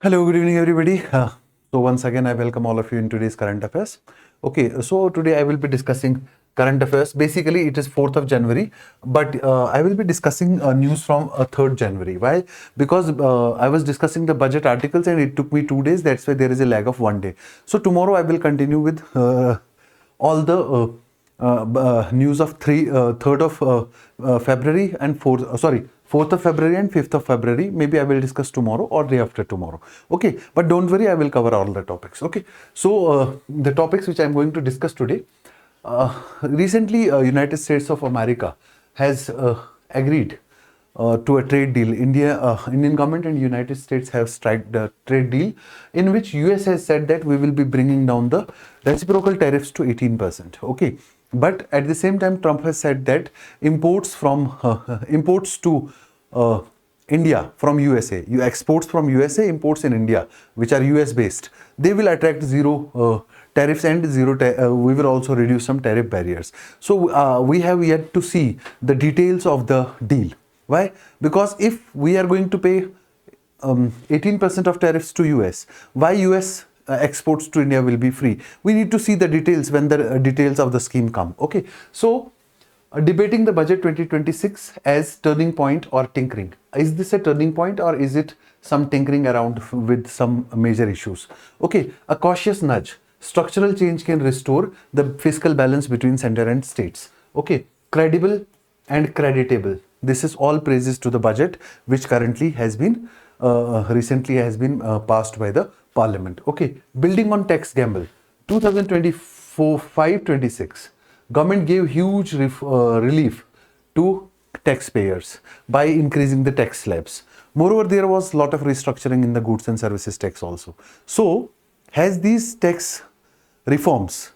Hello, good evening, everybody. So once again, I welcome all of you in today's current affairs. Okay, so today I will be discussing current affairs. Basically, it is 4th of January, but I will be discussing news from 3rd January. Why? Because I was discussing the budget articles and it took me 2 days. That's why there is a lag of 1 day. So tomorrow I will continue with all the news of 3rd of February and 4th of February and 5th of February. Maybe I will discuss tomorrow or day after tomorrow. Okay, but don't worry, I will cover all the topics. Okay, so the topics which I am going to discuss today. Recently, United States of America has agreed to a trade deal. Indian government and United States have struck the trade deal in which US has said that we will be bringing down the reciprocal tariffs to 18%. Okay, but at the same time, Trump has said that imports to India from USA, exports from USA, imports in India, which are US based, they will attract zero tariffs and we will also reduce some tariff barriers. So we have yet to see the details of the deal. Why? Because if we are going to pay 18% of tariffs to US, why US exports to India will be free? We need to see the details when the details of the scheme come. Okay, so debating the budget 2026 as turning point or tinkering. Is this a turning point or is it some tinkering around with some major issues? Okay, a cautious nudge. Structural change can restore the fiscal balance between center and states. Okay, credible and creditable. This is all praises to the budget which currently has been recently has been passed by the parliament. Okay, building on tax gamble 2024-5-26. Government gave huge relief to taxpayers by increasing the tax slabs. Moreover, there was a lot of restructuring in the goods and services tax also. So, has these tax reforms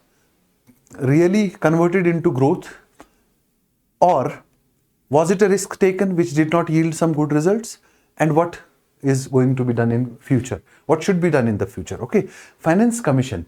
really converted into growth, or was it a risk taken which did not yield some good results? And what is going to be done in future? What should be done in the future? Okay, Finance Commission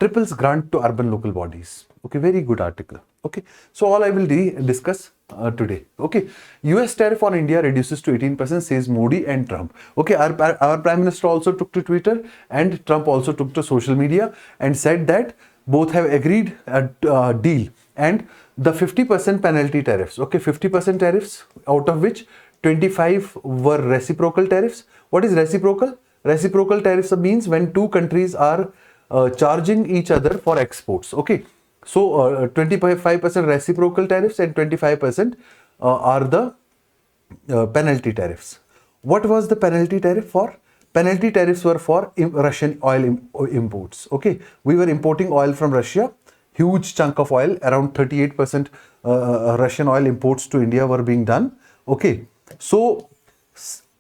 triples grant to urban local bodies. Okay, very good article. Okay, so all I will discuss today. Okay, US tariff on India reduces to 18%, says Modi and Trump. Okay, our Prime Minister also took to Twitter and Trump also took to social media and said that both have agreed a deal and the 50% penalty tariffs. Okay, 50% tariffs, out of which 25 were reciprocal tariffs. What is reciprocal? Reciprocal tariffs means when two countries are charging each other for exports. Okay, so 25% reciprocal tariffs and 25% are the penalty tariffs. What was the penalty tariff for? Penalty tariffs were for Russian oil imports. Okay, we were importing oil from Russia, huge chunk of oil, around 38% Russian oil imports to India were being done. Okay, so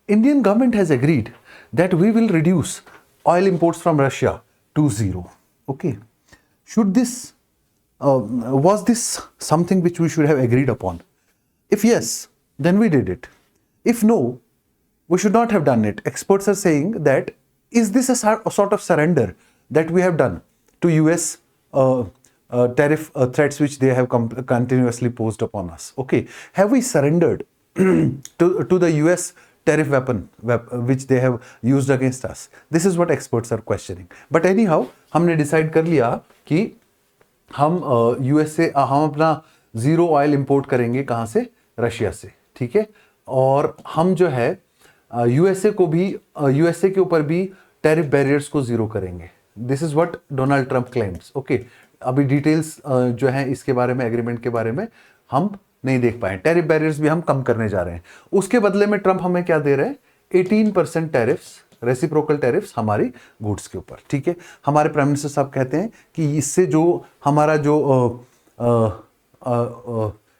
Indian government has agreed that we will reduce oil imports from Russia to zero. Okay, should this was this something which we should have agreed upon? If yes, then we did it. If no, we should not have done it. Experts are saying that is this a sort of surrender that we have done to US tariff threats which they have continuously posed upon us? Okay, have we surrendered to the US tariff weapon which they have used against us? This is what experts are questioning. But anyhow, हमने decide कर लिया कि हम USA हम अपना zero oil import करेंगे कहाँ से? रशिया से. ठीक है, और हम जो है यूएसए के ऊपर भी टैरिफ बैरियर्स को जीरो करेंगे. This is what Donald Trump claims. Okay, अभी डिटेल्स जो है इसके बारे में, एग्रीमेंट के बारे में हम नहीं देख पाए. टैरिफ बैरियर्स भी हम कम करने जा रहे हैं. उसके बदले में ट्रंप हमें क्या दे रहे हैं? 18% टैरिफ्स, रेसिप्रोकल टैरिफ्स हमारी गुड्स के ऊपर. ठीक है, हमारे प्राइम मिनिस्टर साहब कहते हैं कि इससे जो हमारा जो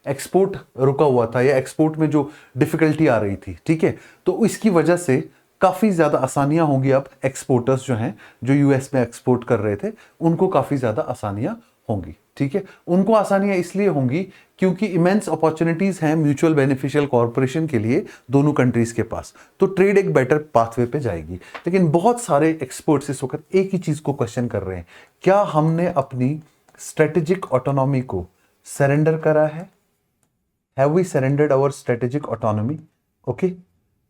एक्सपोर्ट रुका हुआ था या एक्सपोर्ट में जो डिफिकल्टी आ रही थी, ठीक है, तो इसकी वजह से काफ़ी ज़्यादा आसानियां होंगी. अब एक्सपोर्टर्स जो हैं, जो यूएस में एक्सपोर्ट कर रहे थे, उनको काफ़ी ज़्यादा आसानियां होंगी. ठीक है, उनको आसानियां इसलिए होंगी क्योंकि इमेंस अपॉर्चुनिटीज़ हैं म्यूचुअल बेनिफिशियल कॉर्पोरेशन के लिए दोनों कंट्रीज़ के पास. तो ट्रेड एक बेटर पाथवे पे जाएगी. लेकिन बहुत सारे एक्सपर्ट्स इस वक्त एक ही चीज़ को क्वेश्चन कर रहे हैं, क्या हमने अपनी स्ट्रेटेजिक ऑटोनॉमी को सरेंडर करा है? Have we surrendered our strategic autonomy? Okay,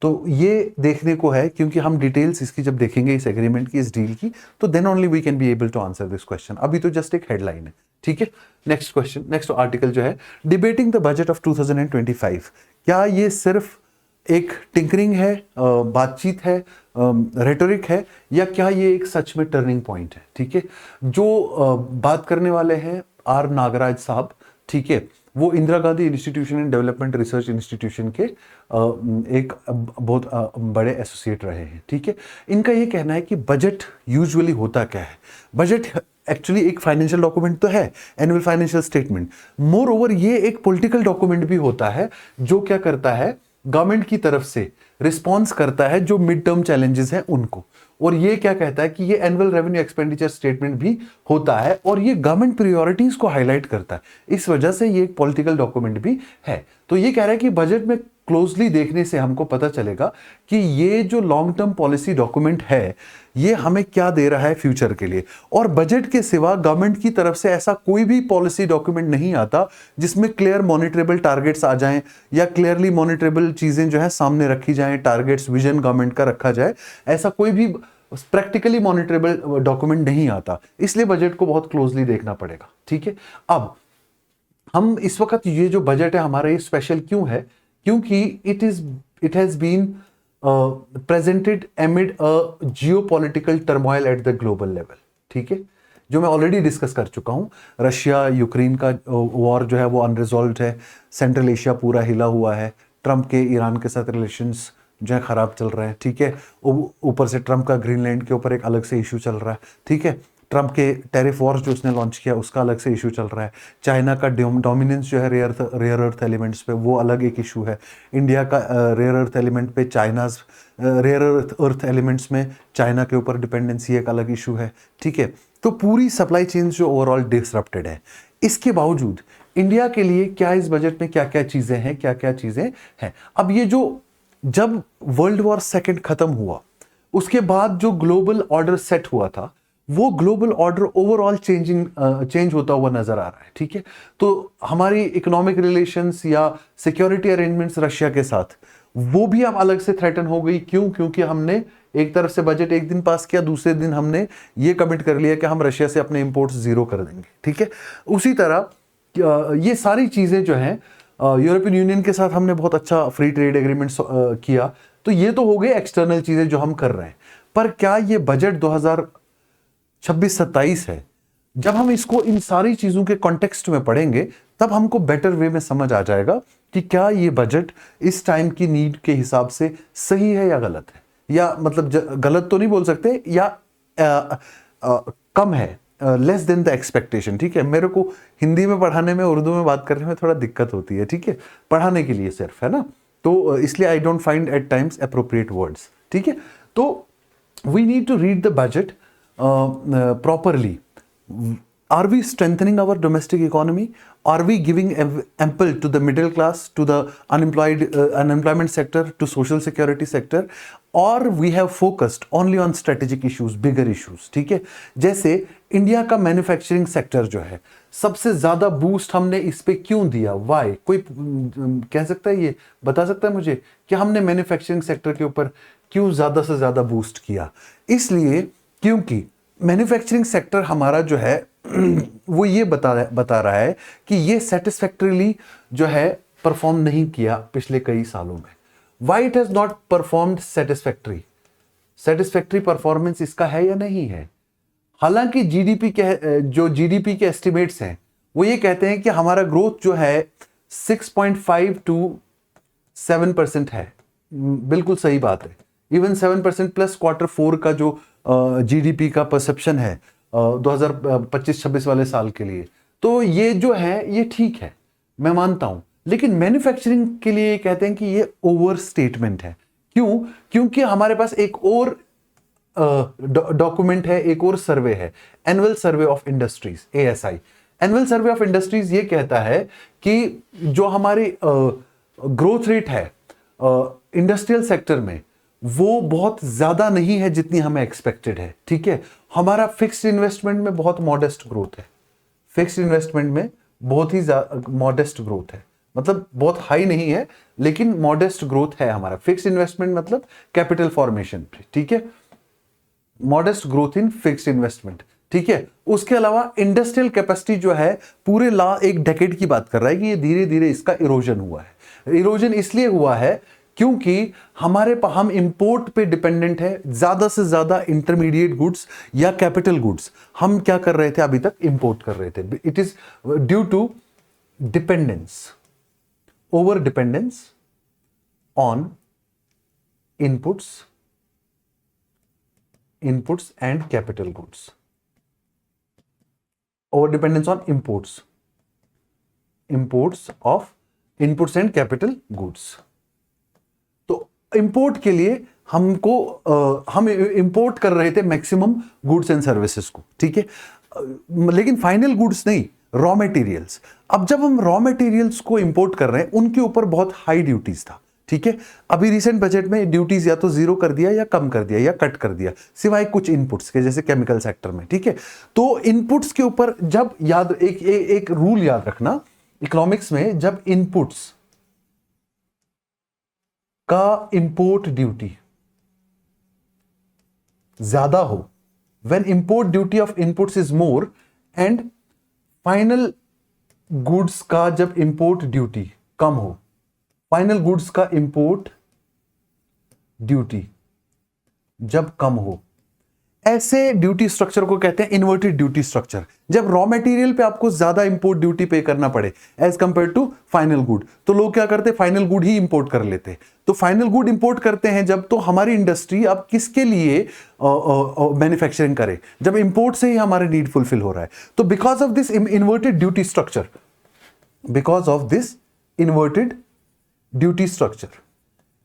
तो ये देखने को है, क्योंकि हम डिटेल्स इसकी जब देखेंगे इस एग्रीमेंट की, इस डील की, तो then only we can be able to answer this question. अभी तो जस्ट एक हेडलाइन है, ठीक है। नेक्स्ट क्वेश्चन, नेक्स्ट आर्टिकल जो है, डिबेटिंग द बजट ऑफ 2025, क्या ये सिर्फ एक टिंकरिंग है, बातचीत है, रेटोरिक है, या क्या ये एक सच में टर्निंग पॉइंट है? ठीक है, जो बात करने वाले हैं आर नागराज साहब, ठीक है, वो Indira Gandhi institution and development research institution के एक बहुत बड़े एसोसिएट रहे हैं, ठीक है। इनका ये कहना है कि बजट यूजुअली होता क्या है। बजट एक्चुअली एक फाइनेंशियल डॉक्यूमेंट तो है, annual financial statement, more over ये एक पॉलिटिकल डॉक्यूमेंट भी होता है, जो क्या करता है, गवर्नमेंट की तरफ से रिस्पॉन्स करता है जो मिड टर्म चैलेंजेस हैं उनको। और ये क्या कहता है कि ये एनुअल रेवेन्यू एक्सपेंडिचर स्टेटमेंट भी होता है, और ये गवर्नमेंट प्रायोरिटीज को हाईलाइट करता है। इस वजह से ये एक पॉलिटिकल डॉक्यूमेंट भी है। तो ये कह रहा है कि बजट में क्लोजली देखने से हमको पता चलेगा कि ये जो लॉन्ग टर्म पॉलिसी डॉक्यूमेंट है, ये हमें क्या दे रहा है फ्यूचर के लिए। और बजट के सिवा गवर्नमेंट की तरफ से ऐसा कोई भी पॉलिसी डॉक्यूमेंट नहीं आता जिसमें क्लियर मॉनिटरेबल टारगेट्स आ जाएं, या क्लियरली मॉनिटरेबल चीजें जो है सामने रखी जाएं, टारगेट्स, विजन गवर्नमेंट का रखा जाए। ऐसा कोई भी प्रैक्टिकली मॉनिटरेबल डॉक्यूमेंट नहीं आता, इसलिए बजट को बहुत क्लोजली देखना पड़ेगा, ठीक है। अब हम इस वक्त ये जो बजट है हमारा, ये स्पेशल क्यों है? क्योंकि it has been presented amid a geopolitical turmoil at the global level, ठीक है, जो मैं ऑलरेडी डिस्कस कर चुका हूं। रशिया यूक्रेन का वॉर जो है वो अनरिजॉल्व्ड है, सेंट्रल एशिया पूरा हिला हुआ है, ट्रंप के ईरान के साथ रिलेशंस जो है खराब चल रहे हैं, ठीक है। ऊपर से ट्रंप का ग्रीनलैंड के ऊपर एक अलग से इशू चल रहा है, ठीक है। ट्रंप के टैरिफ वॉर जो उसने लॉन्च किया उसका अलग से इशू चल रहा है। चाइना का डोमिनेंस जो है रेयर अर्थ एलिमेंट्स पे, वो अलग एक इशू है। इंडिया का रेयर अर्थ एलिमेंट पे चाइनाज रेयर अर्थ एलिमेंट्स में चाइना के ऊपर डिपेंडेंसी एक अलग इशू है, ठीक है। तो पूरी सप्लाई चेन जो ओवरऑल डिसरप्टेड है। इसके बावजूद इंडिया के लिए क्या इस बजट में क्या क्या चीजें हैं, क्या क्या चीजें हैं? अब ये जो जब वर्ल्ड वॉर सेकेंड खत्म हुआ, उसके बाद जो ग्लोबल ऑर्डर सेट हुआ था, वो ग्लोबल ऑर्डर ओवरऑल चेंज होता हुआ नजर आ रहा है, ठीक है। तो हमारी इकोनॉमिक रिलेशंस या सिक्योरिटी अरेंजमेंट्स रशिया के साथ, वो भी अब अलग से थ्रेटन हो गई। क्यों? क्योंकि हमने एक तरफ से बजट एक दिन पास किया, दूसरे दिन हमने ये कमिट कर लिया कि हम रशिया से अपने इंपोर्ट्स जीरो कर देंगे, ठीक है। उसी तरह ये सारी चीजें जो हैं, यूरोपियन यूनियन के साथ हमने बहुत अच्छा फ्री ट्रेड एग्रीमेंट किया। तो ये तो हो गए एक्सटर्नल चीजें जो हम कर रहे हैं। पर क्या ये बजट 2026-27 है, जब हम इसको इन सारी चीजों के कॉन्टेक्स्ट में पढ़ेंगे, तब हमको बेटर वे में समझ आ जाएगा कि क्या ये बजट इस टाइम की नीड के हिसाब से सही है या गलत है। या मतलब गलत तो नहीं बोल सकते, या कम है, लेस देन द एक्सपेक्टेशन, ठीक है। मेरे को हिंदी में पढ़ाने में, उर्दू में बात करने में थोड़ा दिक्कत होती है, ठीक है, पढ़ाने के लिए सिर्फ, है ना। तो इसलिए I don't find at times appropriate words, ठीक है। तो we need to read the budget properly. Are we strengthening our domestic economy? Are we giving ample to the middle class, to the unemployment sector, to social security sector? Or we have focused only on strategic issues, bigger issues, ठीक है। जैसे India का manufacturing sector जो है, सबसे ज्यादा boost हमने इस पे क्यों दिया? वाई? कोई कह सकता है, ये बता सकता है मुझे कि हमने मैन्युफैक्चरिंग सेक्टर के ऊपर क्यों ज्यादा से ज्यादा बूस्ट किया? इसलिए क्योंकि मैन्युफैक्चरिंग सेक्टर हमारा जो है वो ये बता रहा है कि ये सेटिस्फैक्टरीली जो है परफॉर्म नहीं किया पिछले कई सालों में। Why it has not performed satisfactory performance इसका है या नहीं है? हालांकि जीडीपी के एस्टिमेट्स हैं, वो ये कहते हैं कि हमारा ग्रोथ जो है 6.5 to 7% है। बिल्कुल सही बात है। इवन 7% प्लस Q4 का जो जीडीपी का परसेप्शन है 2025-26 वाले साल के लिए, तो ये जो है ये ठीक है, मैं मानता हूं। लेकिन मैन्युफैक्चरिंग के लिए कहते हैं कि ये ओवर स्टेटमेंट है। क्यों? क्योंकि हमारे पास एक और डॉक्यूमेंट है, एक और सर्वे है, annual survey of industries, ASI। Annual survey of industries ये कहता है कि जो हमारी ग्रोथ रेट है इंडस्ट्रियल सेक्टर में, वो बहुत ज्यादा नहीं है जितनी हमें एक्सपेक्टेड है, ठीक है। हमारा फिक्स्ड इन्वेस्टमेंट में बहुत मॉडेस्ट ग्रोथ है, फिक्स्ड इन्वेस्टमेंट में बहुत ही मॉडेस्ट ग्रोथ है, मतलब बहुत हाई नहीं है लेकिन मॉडेस्ट ग्रोथ है हमारा। फिक्स्ड इन्वेस्टमेंट मतलब कैपिटल फॉर्मेशन, ठीक है, modest growth in fixed investment, ठीक है। उसके अलावा इंडस्ट्रियल कैपेसिटी जो है पूरे एक डेकेड की बात कर रहा है कि ये धीरे धीरे इसका इरोजन हुआ है। इरोजन इसलिए हुआ है क्योंकि हम इंपोर्ट पे डिपेंडेंट है, ज्यादा से ज्यादा इंटरमीडिएट गुड्स या कैपिटल गुड्स हम क्या कर रहे थे, अभी तक इंपोर्ट कर रहे थे। It is due to dependence, over dependence on inputs and capital goods, over dependence on imports of inputs and capital goods। तो इंपोर्ट के लिए हम इंपोर्ट कर रहे थे मैक्सिमम गुड्स एंड सर्विसेज को, ठीक है, लेकिन फाइनल गुड्स नहीं, रॉ मटेरियल्स। अब जब हम रॉ मटेरियल्स को इंपोर्ट कर रहे हैं उनके ऊपर बहुत हाई ड्यूटीज था, ठीक है। अभी रिसेंट बजट में ड्यूटीज या तो जीरो कर दिया या कम कर दिया या कट कर दिया, सिवाय कुछ इनपुट्स के, जैसे केमिकल सेक्टर में, ठीक है। तो इनपुट्स के ऊपर जब एक रूल याद रखना इकोनॉमिक्स में, जब इनपुट्स का इंपोर्ट ड्यूटी ज्यादा हो, when import duty of inputs is more and final goods का जब इंपोर्ट ड्यूटी कम हो, फाइनल गुड्स का इंपोर्ट ड्यूटी जब कम हो, ऐसे ड्यूटी स्ट्रक्चर को कहते हैं इन्वर्टेड ड्यूटी स्ट्रक्चर। जब रॉ मटेरियल पे आपको ज्यादा इंपोर्ट ड्यूटी पे करना पड़े as compare to final good, तो लोग क्या करते हैं, फाइनल गुड ही इंपोर्ट कर लेते। तो फाइनल गुड इंपोर्ट करते हैं जब, तो हमारी इंडस्ट्री अब किसके लिए मैन्युफैक्चरिंग करे, जब इंपोर्ट से ही हमारे नीड फुलफिल हो रहा है। तो because of this inverted duty structure, because of this inverted duty structure,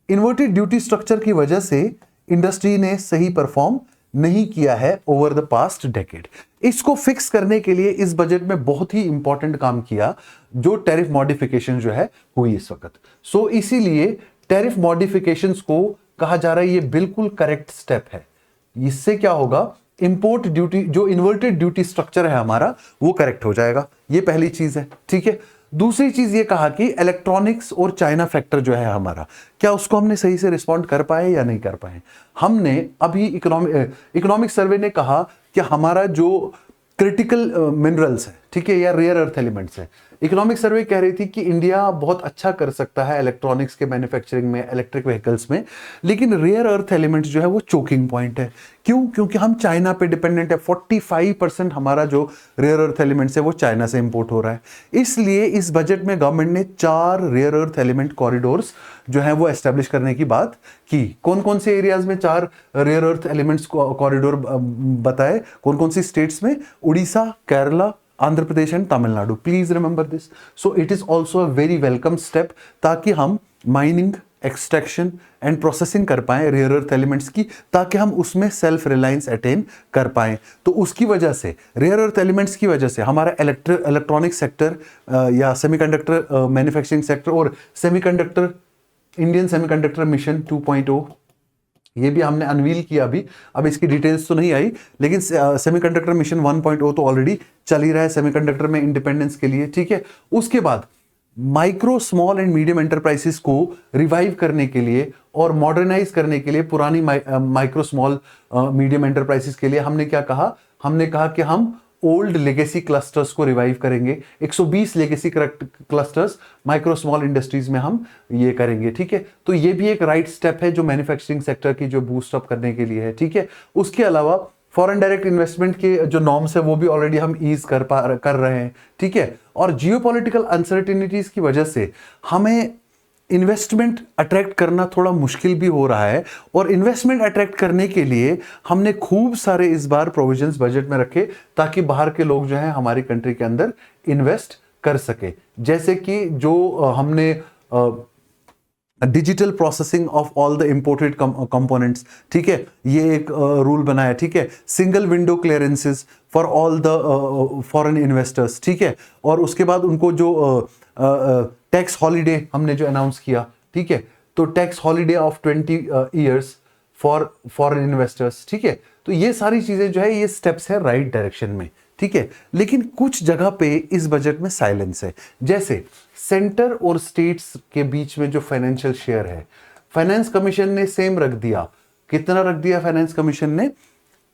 inverted duty structure की वजह से इंडस्ट्री ने सही परफॉर्म नहीं किया है ओवर द पास्ट डेकेड। इसको फिक्स करने के लिए इस बजट में बहुत ही इंपॉर्टेंट काम किया, जो टैरिफ मॉडिफिकेशन जो है हुई इस वक्त। सो इसीलिए टैरिफ मॉडिफिकेशंस को कहा जा रहा है ये बिल्कुल करेक्ट स्टेप है। इससे क्या होगा, इंपोर्ट ड्यूटी जो इन्वर्टेड ड्यूटी स्ट्रक्चर है हमारा वो करेक्ट हो जाएगा, ये पहली चीज है, ठीक है। दूसरी चीज ये कहा कि इलेक्ट्रॉनिक्स और चाइना फैक्टर जो है हमारा, क्या उसको हमने सही से रिस्पॉन्ड कर पाए या नहीं कर पाए। हमने अभी इकोनॉमिक सर्वे ने कहा कि हमारा जो क्रिटिकल मिनरल्स है, ठीक है, या रेयर अर्थ एलिमेंट्स है, इकोनॉमिक सर्वे कह रही थी कि इंडिया बहुत अच्छा कर सकता है इलेक्ट्रॉनिक्स के मैन्युफैक्चरिंग में, इलेक्ट्रिक व्हीकल्स में, लेकिन रेयर अर्थ एलिमेंट्स जो है वो चोकिंग पॉइंट है। क्यों? क्योंकि हम चाइना पे डिपेंडेंट है। 45% हमारा जो रेयर अर्थ एलिमेंट्स है वो चाइना से इंपोर्ट हो रहा है। इसलिए इस बजट में गवर्नमेंट ने 4 रेयर अर्थ एलिमेंट कॉरिडोर्स जो है वो एस्टेब्लिश करने की बात की। कौन कौन से एरियाज में 4 रेयर अर्थ एलिमेंट्स कॉरिडोर बताए, कौन कौन सी स्टेट्स में? Orissa, Kerala, Andhra Pradesh and Tamil Nadu. Please remember this. So it is also a very welcome step, ताकि हम माइनिंग, एक्सट्रैक्शन एंड प्रोसेसिंग कर पाएं रेयर अर्थ एलिमेंट्स की, ताकि हम उसमें सेल्फ रिलायंस अटेन कर पाएं। तो उसकी वजह से, रेयर अर्थ एलिमेंट्स की वजह से हमारा इलेक्ट्रॉनिक सेक्टर या सेमीकंडक्टर मैन्युफैक्चरिंग सेक्टर और सेमीकंडक्टर इंडियन सेमीकंडक्टर मिशन 2.0 ये भी हमने अनवील किया अभी। अब इसकी डिटेल्स तो नहीं आई, लेकिन सेमीकंडक्टर मिशन 1.0 तो ऑलरेडी चल ही रहा है सेमीकंडक्टर में इंडिपेंडेंस के लिए, ठीक है। उसके बाद micro, small and medium enterprises को रिवाइव करने के लिए और मॉडर्नाइज करने के लिए, पुरानी माइक्रो, स्मॉल, मीडियम एंटरप्राइजेस के लिए हमने क्या कहा? हमने कहा कि हम ओल्ड लेगेसी क्लस्टर्स को रिवाइव करेंगे। 120 legacy clusters micro small industries में हम ये करेंगे, ठीक है। तो ये भी एक राइट स्टेप है जो मैन्युफैक्चरिंग सेक्टर की जो बूस्ट अप करने के लिए है, ठीक है। उसके अलावा फॉरेन डायरेक्ट इन्वेस्टमेंट के जो नॉर्म्स है वो भी ऑलरेडी हम ईज कर रहे हैं, ठीक है। और जियोपॉलिटिकल अनसर्टेनिटीज की वजह से हमें इन्वेस्टमेंट अट्रैक्ट करना थोड़ा मुश्किल भी हो रहा है, और इन्वेस्टमेंट अट्रैक्ट करने के लिए हमने खूब सारे इस बार प्रोविजंस बजट में रखे, ताकि बाहर के लोग जो हैं हमारी कंट्री के अंदर इन्वेस्ट कर सके। जैसे कि जो हमने digital processing of all the imported components, ठीक है, ये एक रूल बनाया, ठीक है। Single window clearances for all the foreign investors, ठीक है। और उसके बाद उनको जो टैक्स हॉलीडे हमने जो अनाउंस किया, ठीक है, तो tax holiday of 20 years for foreign investors, ठीक है। तो ये सारी चीजें जो है ये स्टेप्स है राइट डायरेक्शन में, ठीक है। लेकिन कुछ जगह पे इस बजट में साइलेंस है, जैसे सेंटर और स्टेट्स के बीच में जो फाइनेंशियल शेयर है, फाइनेंस कमीशन ने सेम रख दिया। कितना रख दिया फाइनेंस कमीशन ने?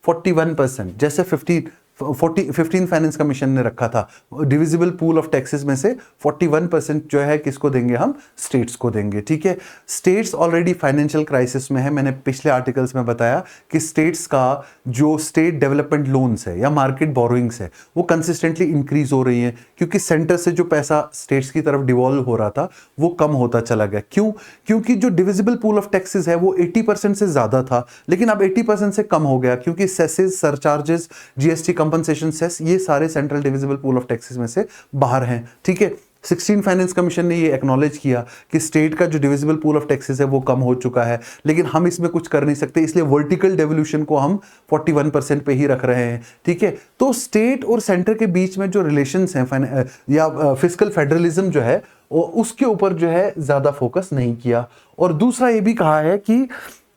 41%। जैसे 15 फाइनेंस कमीशन ने रखा था, डिविजिबल पूल ऑफ टैक्सेस में से 41% जो है किसको देंगे? हम स्टेट्स को देंगे, ठीक है। स्टेट्स ऑलरेडी फाइनेंशियल क्राइसिस में है। मैंने पिछले आर्टिकल्स में बताया कि स्टेट्स का जो स्टेट डेवलपमेंट लोन्स है या मार्केट बोरोइंग्स है वो कंसिस्टेंटली इंक्रीज हो रही है, क्योंकि सेंटर से जो पैसा स्टेट्स की तरफ डिवॉल्व हो रहा था वो कम होता चला गया। क्यों? क्योंकि जो डिविजिबल पूल ऑफ टैक्सेस है वो 80% से ज्यादा था, लेकिन अब 80% से कम हो गया, क्योंकि cesses, surcharges, GST compensation cess, ये सारे central divisible pool of taxes में से बाहर हैं, ठीक है। 16 फाइनेंस कमीशन ने ये एक्नॉलेज किया कि स्टेट का जो डिविजिबल पूल ऑफ टैक्सेस है वो कम हो चुका है, लेकिन हम इसमें कुछ कर नहीं सकते, इसलिए वर्टिकल डेवोल्यूशन को हम 41% पे ही रख रहे हैं, ठीक है। तो स्टेट और सेंटर के बीच में जो रिलेशंस हैं या फिस्कल फेडरलिज्म जो है उसके ऊपर जो है ज्यादा फोकस नहीं किया। और दूसरा ये भी कहा है कि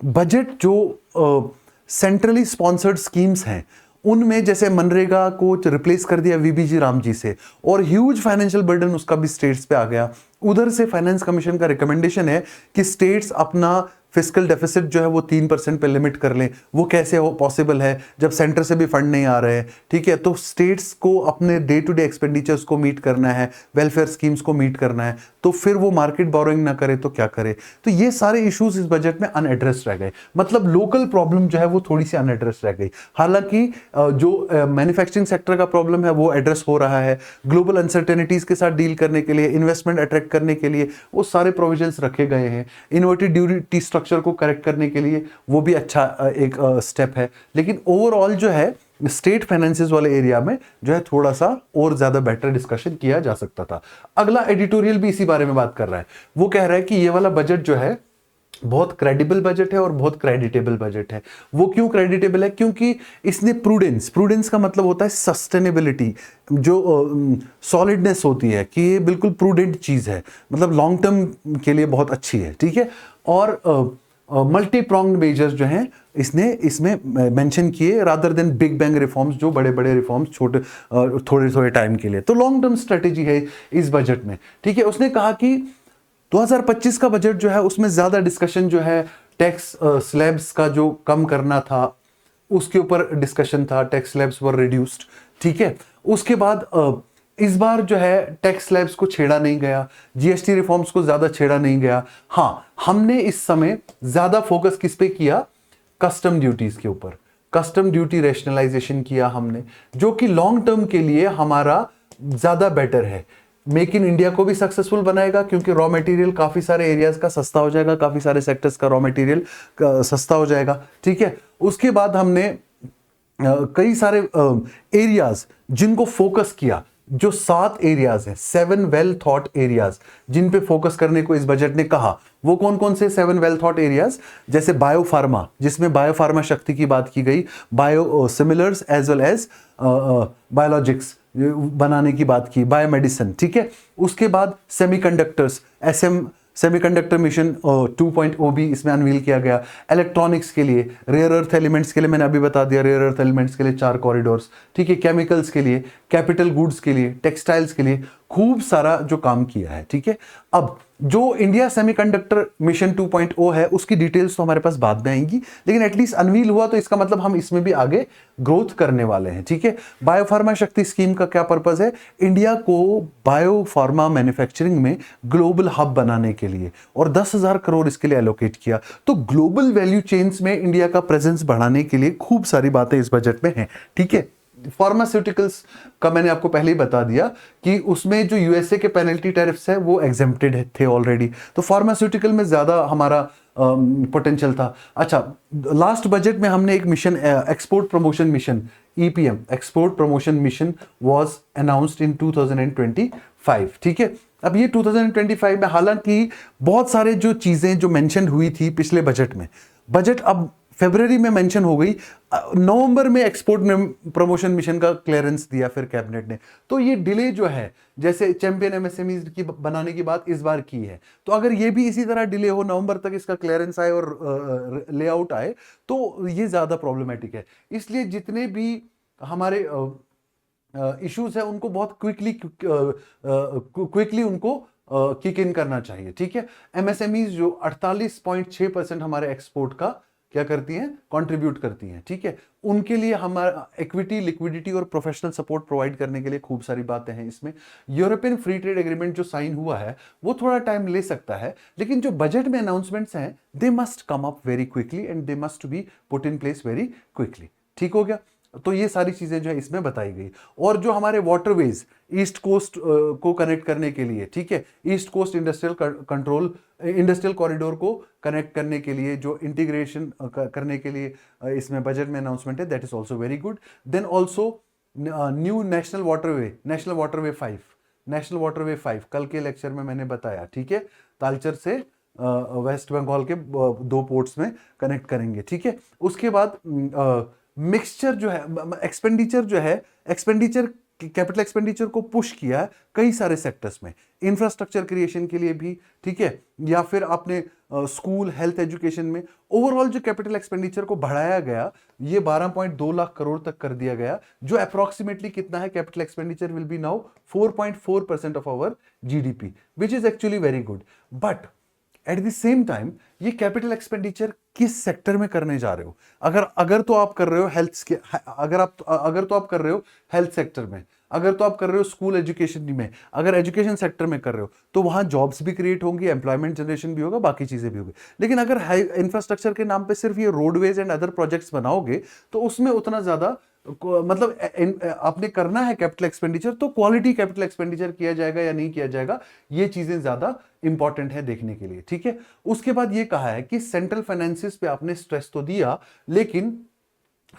बजट जो सेंट्रली स्पॉन्सर्ड स्कीम्स हैं उनमें, जैसे मनरेगा को रिप्लेस कर दिया वीबीजी रामजी से, और ह्यूज फाइनेंशियल बर्डन उसका भी स्टेट्स पे आ गया। उधर से फाइनेंस कमीशन का रिकमेंडेशन है कि स्टेट्स अपना फिस्कल डेफिसिट जो है वो 3% पे लिमिट कर लें। वो कैसे हो पॉसिबल है जब सेंटर से भी फंड नहीं आ रहे हैं, ठीक है। तो स्टेट्स को अपने डे टू डे एक्सपेंडिचर्स को मीट करना है, वेलफेयर स्कीम्स को मीट करना है, तो फिर वो मार्केट बोरोइंग ना करे तो क्या करे। तो ये सारे इश्यूज इस बजट में अनएड्रेस्ड रह गए, मतलब लोकल प्रॉब्लम जो है वो थोड़ी सी अनएड्रेस्ड रह गई। हालांकि जो मैन्युफैक्चरिंग सेक्टर का प्रॉब्लम है वो एड्रेस हो रहा है, ग्लोबल अनसर्टेनिटीज के साथ डील करने के लिए, इन्वेस्टमेंट अट्रैक्ट करने के लिए वो सारे प्रोविजंस रखे गए हैं, इनवर्टेड ड्यूटी स्ट्रक्चर को करेक्ट करने के लिए वो भी अच्छा एक स्टेप है। लेकिन ओवरऑल जो है स्टेट फाइनेंसेस वाले एरिया में जो है थोड़ा सा और ज्यादा बेटर डिस्कशन किया जा सकता था। अगला एडिटोरियल भी इसी बारे में बात कर रहा है। वो कह रहा है कि ये वाला बजट जो है बहुत क्रेडिबल बजट है और बहुत क्रेडिटेबल बजट है। वो क्यों क्रेडिटेबल है? क्योंकि इसने प्रूडेंस का मतलब होता है सस्टेनेबिलिटी, जो सॉलिडनेस होती है कि ये बिल्कुल प्रूडेंट चीज है, मतलब लॉन्ग टर्म के लिए बहुत अच्छी है, ठीक है। और मल्टी प्रोंग्ड मेजर्स जो हैं इसने इसमें मेंशन किए, rather than big bang reforms, जो बड़े बड़े रिफॉर्म्स छोटे थोड़े थोड़े टाइम के लिए। तो लॉन्ग टर्म स्ट्रेटेजी है इस बजट में, ठीक है। उसने कहा कि 2025 का बजट जो है उसमें ज्यादा डिस्कशन जो है टैक्स स्लैब्स का जो कम करना था उसके ऊपर डिस्कशन था, टैक्स स्लैब्स वर रिड्यूस्ड, ठीक है। उसके बाद इस बार जो है टैक्स स्लैब्स को छेड़ा नहीं गया, जीएसटी रिफॉर्म्स को ज्यादा छेड़ा नहीं गया। हाँ, हमने इस समय ज्यादा फोकस किस पे किया? कस्टम ड्यूटीज के ऊपर, कस्टम ड्यूटी रैशनलाइजेशन किया हमने, जो कि लॉन्ग टर्म के लिए हमारा ज्यादा बेटर है। मेक इन इंडिया को भी सक्सेसफुल बनाएगा, क्योंकि रॉ मटेरियल काफी सारे एरियाज का सस्ता हो जाएगा, काफी सारे सेक्टर्स का रॉ मटेरियल सस्ता हो जाएगा, ठीक है। उसके बाद हमने कई सारे एरियाज जिनको फोकस किया, जो 7 एरियाज हैं, 7 वेल थॉट एरियाज जिन पे फोकस करने को इस बजट ने कहा। वो कौन कौन से 7 वेल थॉट एरियाज? जैसे बायोफार्मा, जिसमें बायोफार्मा शक्ति की बात की गई, bio similars as well as biologics बनाने की बात की, बायोमेडिसिन, ठीक है। उसके बाद सेमीकंडक्टर्स, सेमीकंडक्टर मिशन 2.0 भी इसमें अनवील किया गया। इलेक्ट्रॉनिक्स के लिए, रेयर अर्थ एलिमेंट्स के लिए मैंने अभी बता दिया, रेयर अर्थ एलिमेंट्स के लिए 4 कॉरिडोर्स, ठीक है। केमिकल्स के लिए, कैपिटल गुड्स के लिए, टेक्सटाइल्स के लिए खूब सारा जो काम किया है, ठीक है। अब जो इंडिया सेमीकंडक्टर मिशन 2.0 है उसकी डिटेल्स तो हमारे पास बाद में आएंगी, लेकिन एटलीस्ट अनवील हुआ तो इसका मतलब हम इसमें भी आगे ग्रोथ करने वाले हैं, ठीक है। बायोफार्मा शक्ति स्कीम का क्या पर्पस है? इंडिया को बायोफार्मा मैन्युफैक्चरिंग में ग्लोबल हब बनाने के लिए, और 10,000 करोड़ इसके लिए एलोकेट किया। तो ग्लोबल वैल्यू चेन्स में इंडिया का प्रेजेंस बढ़ाने के लिए खूब सारी बातें इस बजट में हैं, ठीक है। फार्मास्यूटिकल्स का मैंने आपको पहले ही बता दिया कि उसमें जो यूएसए के पेनल्टी टैरिफ्स है वो एग्जेम्प्टेड थे ऑलरेडी, तो फार्मास्यूटिकल में ज्यादा हमारा पोटेंशियल था। अच्छा, लास्ट बजट में हमने एक mission, export promotion mission, EPM, export promotion mission was announced in 2025, ठीक है। अब ये 2025 में, हालांकि बहुत सारे जो चीजें जो मेंशन हुई थी पिछले बजट में, बजट अब फरवरी में मेंशन हो गई, नवंबर में एक्सपोर्ट प्रमोशन मिशन का क्लियरेंस दिया फिर कैबिनेट ने। तो ये डिले जो है, जैसे चैंपियन एमएसएमई की बनाने की बात इस बार की है, तो अगर ये भी इसी तरह डिले हो, नवंबर तक इसका क्लियरेंस आए और लेआउट आए, तो ये ज्यादा प्रॉब्लमेटिक है। इसलिए जितने भी हमारे इश्यूज है उनको बहुत क्विकली उनको किक इन करना चाहिए, ठीक है। एमएसएमईज जो 48.6% हमारे एक्सपोर्ट का क्या करती हैं, कंट्रीब्यूट करती हैं, ठीक है, उनके लिए हमारा इक्विटी, लिक्विडिटी और प्रोफेशनल सपोर्ट प्रोवाइड करने के लिए खूब सारी बातें हैं इसमें। यूरोपियन फ्री ट्रेड एग्रीमेंट जो साइन हुआ है वो थोड़ा टाइम ले सकता है, लेकिन जो बजट में अनाउंसमेंट्स हैं they must come up very quickly and they must be put in place very quickly, ठीक हो गया। तो ये सारी चीजें जो है इसमें बताई गई। और जो हमारे वाटरवेज ईस्ट कोस्ट को कनेक्ट करने के लिए, ठीक है, ईस्ट कोस्ट इंडस्ट्रियल कॉरिडोर को कनेक्ट करने के लिए जो इंटीग्रेशन करने के लिए इसमें बजट में अनाउंसमेंट है, that is also very good. Then also new national waterway 5 कल के लेक्चर में मैंने बताया, ठीक है, तालचर से वेस्ट बंगाल के 2 पोर्ट्स में कनेक्ट करेंगे, ठीक है। उसके बाद मिक्सचर जो है, एक्सपेंडिचर कैपिटल एक्सपेंडिचर को पुश किया है कई सारे सेक्टर्स में, इंफ्रास्ट्रक्चर क्रिएशन के लिए भी, ठीक है, या फिर आपने स्कूल, हेल्थ, एजुकेशन में ओवरऑल जो कैपिटल एक्सपेंडिचर को बढ़ाया गया ये 12.2 लाख करोड़ तक कर दिया गया, जो अप्रोक्सीमेटली कितना है, capital expenditure will be now 4.4% of our GDP, which is actually very good. But at the same time ये कैपिटल एक्सपेंडिचर किस सेक्टर में करने जा रहे हो? अगर तो आप कर रहे हो अगर तो आप कर रहे हो हेल्थ सेक्टर में, अगर तो आप कर रहे हो स्कूल एजुकेशन में, अगर एजुकेशन सेक्टर में कर रहे हो तो वहां जॉब्स भी क्रिएट होंगी, एम्प्लॉयमेंट जनरेशन भी होगा, बाकी चीजें भी होगी। लेकिन अगर इंफ्रास्ट्रक्चर के नाम पे सिर्फ ये रोडवेज एंड अदर प्रोजेक्ट्स बनाओगे तो उसमें उतना ज्यादा मतलब आपने करना है कैपिटल एक्सपेंडिचर तो क्वालिटी कैपिटल एक्सपेंडिचर किया जाएगा या नहीं किया जाएगा, ये चीजें ज्यादा इंपॉर्टेंट है देखने के लिए, ठीक है। उसके बाद ये कहा है कि सेंट्रल फाइनेंसिस पे आपने स्ट्रेस तो दिया, लेकिन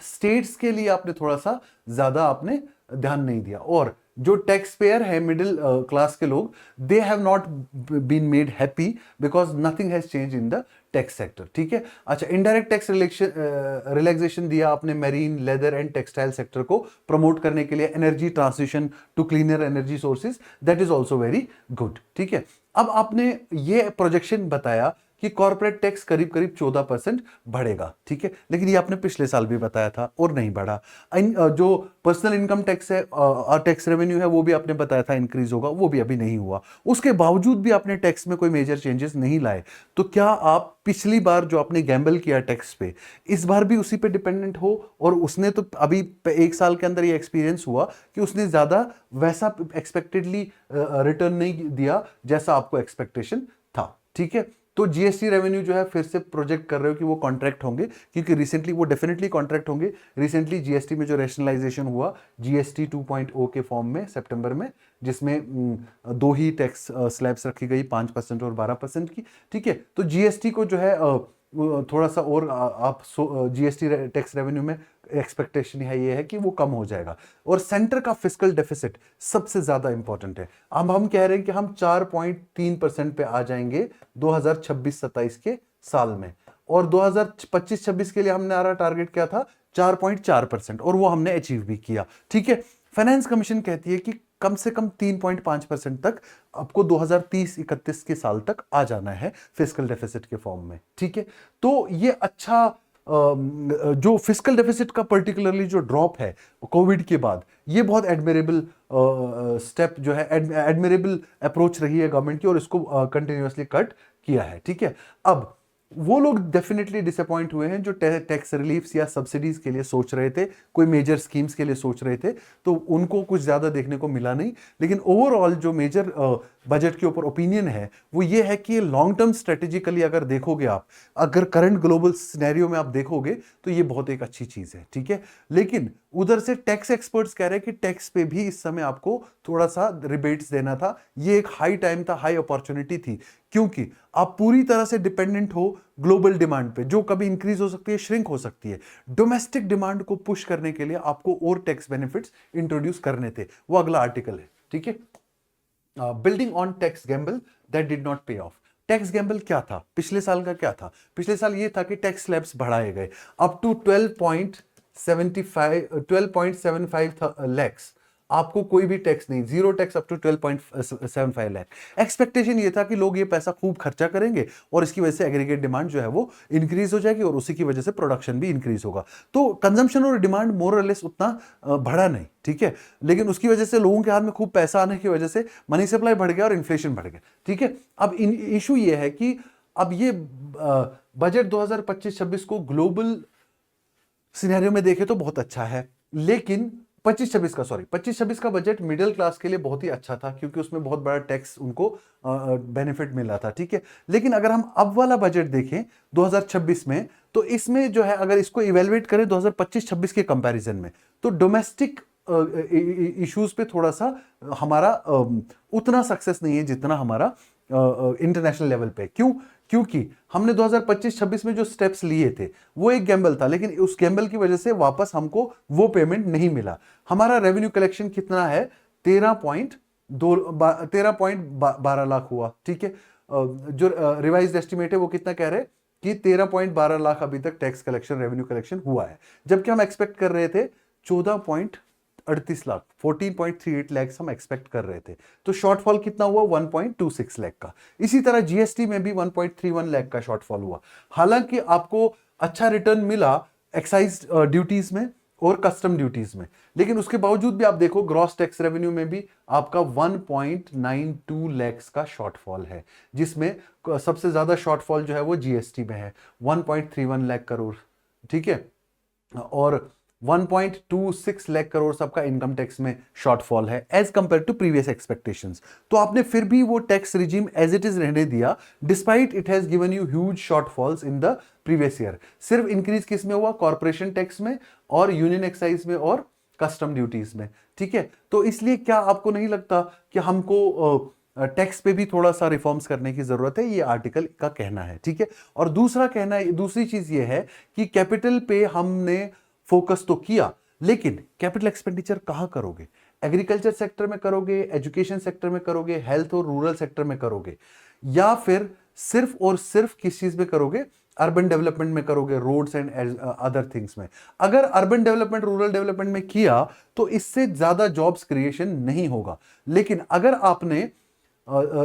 स्टेट्स के लिए आपने थोड़ा सा ज्यादा आपने ध्यान नहीं दिया। और जो टैक्स पेयर है, मिडिल क्लास के लोग, they have not been made happy because nothing has change in the tax sector, ठीक है। अच्छा, इनडायरेक्ट टैक्स रिलैक्सेशन दिया आपने marine, leather and textile sector को प्रमोट करने के लिए, energy transition to cleaner energy sources, that is also very good, ठीक है। अब आपने ये प्रोजेक्शन बताया कि कॉर्पोरेट टैक्स करीब करीब 14% बढ़ेगा, ठीक है, लेकिन ये आपने पिछले साल भी बताया था और नहीं बढ़ा। जो पर्सनल इनकम टैक्स है और टैक्स रेवेन्यू है वो भी आपने बताया था इंक्रीज होगा, वो भी अभी नहीं हुआ। उसके बावजूद भी आपने टैक्स में कोई मेजर चेंजेस नहीं लाए, तो क्या आप पिछली बार जो आपने गैम्बल किया टैक्स पे, इस बार भी उसी पे डिपेंडेंट हो? और उसने तो अभी 1 साल के अंदर ये एक्सपीरियंस हुआ कि उसने ज्यादा वैसा एक्सपेक्टेडली रिटर्न नहीं दिया जैसा आपको एक्सपेक्टेशन था, ठीक है। तो जीएसटी रेवेन्यू जो है फिर से प्रोजेक्ट कर रहे हो कि वो कॉन्ट्रैक्ट होंगे, क्योंकि रिसेंटली वो डेफिनेटली कॉन्ट्रैक्ट होंगे। रिसेंटली जीएसटी में जो रैशनलाइजेशन हुआ जीएसटी 2.0 के फॉर्म में सितंबर में, जिसमें 2 ही टैक्स स्लैब्स रखी गई, 5% और 12% की, ठीक है। तो जीएसटी को जो है थोड़ा सा और आप जीएसटी टैक्स रेवेन्यू में एक्सपेक्टेशन है ये है कि वो कम हो जाएगा। और सेंटर का फिस्कल डेफिसिट सबसे ज्यादा इंपॉर्टेंट है। अब हम कह रहे हैं कि हम 4.3% पे आ जाएंगे 2026-27 के साल में, और 2025-26 के लिए हमने हमारा टारगेट क्या था, 4.4%, और वो हमने अचीव भी किया, ठीक है। फाइनेंस कमीशन कहती है कि कम से कम 3.5% तक आपको 2030-31 के साल तक आ जाना है फिस्कल डेफिसिट के फॉर्म में, ठीक है। तो ये अच्छा जो फिस्कल डेफिसिट का पर्टिकुलरली जो ड्रॉप है कोविड के बाद, ये बहुत एडमिरेबल स्टेप जो है, एडमिरेबल अप्रोच रही है गवर्नमेंट की, और इसको कंटिन्यूअसली कट किया है, ठीक है। अब वो लोग डेफिनेटली डिसअपॉइंट हुए हैं जो टैक्स रिलीफ्स या सब्सिडीज के लिए सोच रहे थे, कोई मेजर स्कीम्स के लिए सोच रहे थे, तो उनको कुछ ज्यादा देखने को मिला नहीं। लेकिन ओवरऑल जो मेजर बजट के ऊपर ओपिनियन है वो ये है कि लॉन्ग टर्म स्ट्रेटेजिकली अगर देखोगे आप, अगर करंट ग्लोबल सिनेरियो में आप देखोगे तो ये बहुत एक अच्छी चीज है, ठीक है। लेकिन उधर से टैक्स एक्सपर्ट्स कह रहे हैं कि टैक्स पे भी इस समय आपको थोड़ा सा रिबेट्स देना था, ये एक हाई टाइम था, हाई अपॉर्चुनिटी थी, क्योंकि आप पूरी तरह से डिपेंडेंट हो ग्लोबल डिमांड पे, जो कभी इंक्रीज हो सकती है, श्रिंक हो सकती है। डोमेस्टिक डिमांड को पुश करने के लिए आपको और टैक्स बेनिफिट्स इंट्रोड्यूस करने थे, वो अगला आर्टिकल है, ठीक है। Building on tax Gamble that did not पे ऑफ। टैक्स गैम्बल क्या था पिछले साल का? क्या था पिछले साल? ये था कि टैक्स स्लैब्स बढ़ाए गए अप टू 12.75 lakhs आपको कोई भी टैक्स नहीं, zero tax up to 12.75 lakh. Expectation ये था कि लोग ये पैसा खूब खर्चा करेंगे और इसकी वजह से एग्रीगेट डिमांड जो है वो इंक्रीज हो जाएगी और उसी की वजह से प्रोडक्शन भी इंक्रीज होगा। तो कंजम्पशन और डिमांड मोर और लेस उतना बढ़ा नहीं, ठीक है, लेकिन उसकी वजह से लोगों के हाथ में खूब पैसा आने की वजह से मनी सप्लाई बढ़ गया और इन्फ्लेशन बढ़ गया, ठीक है। अब इशू ये है कि अब ये बजट 2025-26 को ग्लोबल सिनेरियो में देखे तो बहुत अच्छा है, लेकिन 25-26 का बजट मिडिल क्लास के लिए बहुत ही अच्छा था क्योंकि उसमें बहुत बड़ा टैक्स उनको बेनिफिट मिला था, ठीक है। लेकिन अगर हम अब वाला बजट देखें 2026 में, तो इसमें जो है अगर इसको इवेलुएट करें 2025-26 के कंपैरिजन में, तो डोमेस्टिक इश्यूज पे थोड़ा सा हमारा उतना सक्सेस नहीं है जितना हमारा इंटरनेशनल लेवल पे। क्यों? क्योंकि हमने 2025-26 में जो स्टेप्स लिए थे वो एक गैम्बल था, लेकिन उस गैम्बल की वजह से वापस हमको वो पेमेंट नहीं मिला। हमारा रेवेन्यू कलेक्शन कितना है? 13.12 लाख हुआ, ठीक है। जो रिवाइज्ड एस्टिमेट है वो कितना कह रहे हैं कि 13.12 लाख अभी तक टैक्स कलेक्शन, रेवेन्यू कलेक्शन हुआ है, जबकि हम एक्सपेक्ट कर रहे थे 14.38 लाख, 14.38 लाख हम एक्सपेक्ट कर रहे थे। तो शॉर्टफॉल कितना हुआ? 1.26 लाख का। इसी तरह जीएसटी में भी 1.31 लाख का शॉर्टफॉल हुआ। हालांकि आपको अच्छा रिटर्न मिला एक्साइज ड्यूटीज में और कस्टम ड्यूटीज में, लेकिन उसके बावजूद भी आप देखो ग्रॉस टैक्स रेवेन्यू में भी आपका 1.92 लाख का शॉर्टफॉल है, जिसमें सबसे ज्यादा शॉर्टफॉल जो है वो जीएसटी में है, 1.31 लाख करोड़, ठीक है, और 1.26 लाख करोड़ सबका इनकम टैक्स में शॉर्टफॉल है as compare to previous expectations. तो आपने फिर भी वो tax regime as it is रहने दिया, despite it has given you huge shortfalls in the previous year. सिर्फ इंक्रीज किस में हुआ? कॉर्पोरेशन टैक्स में और यूनियन एक्साइज में और कस्टम ड्यूटीज में, ठीक है। तो इसलिए क्या आपको नहीं लगता कि हमको टैक्स पे भी थोड़ा सा रिफॉर्म्स करने की जरूरत है? ये आर्टिकल का कहना है, ठीक है। और दूसरी चीज ये है कि कैपिटल पे हमने फोकस तो किया, लेकिन कैपिटल एक्सपेंडिचर कहां करोगे? एग्रीकल्चर सेक्टर में करोगे, एजुकेशन सेक्टर में करोगे, हेल्थ और रूरल सेक्टर में करोगे, या फिर सिर्फ और सिर्फ किस चीज में करोगे? अर्बन डेवलपमेंट में करोगे, रोड्स एंड अदर थिंग्स में। अगर अर्बन डेवलपमेंट, रूरल डेवलपमेंट में किया तो इससे ज्यादा जॉब्स क्रिएशन नहीं होगा। लेकिन अगर आपने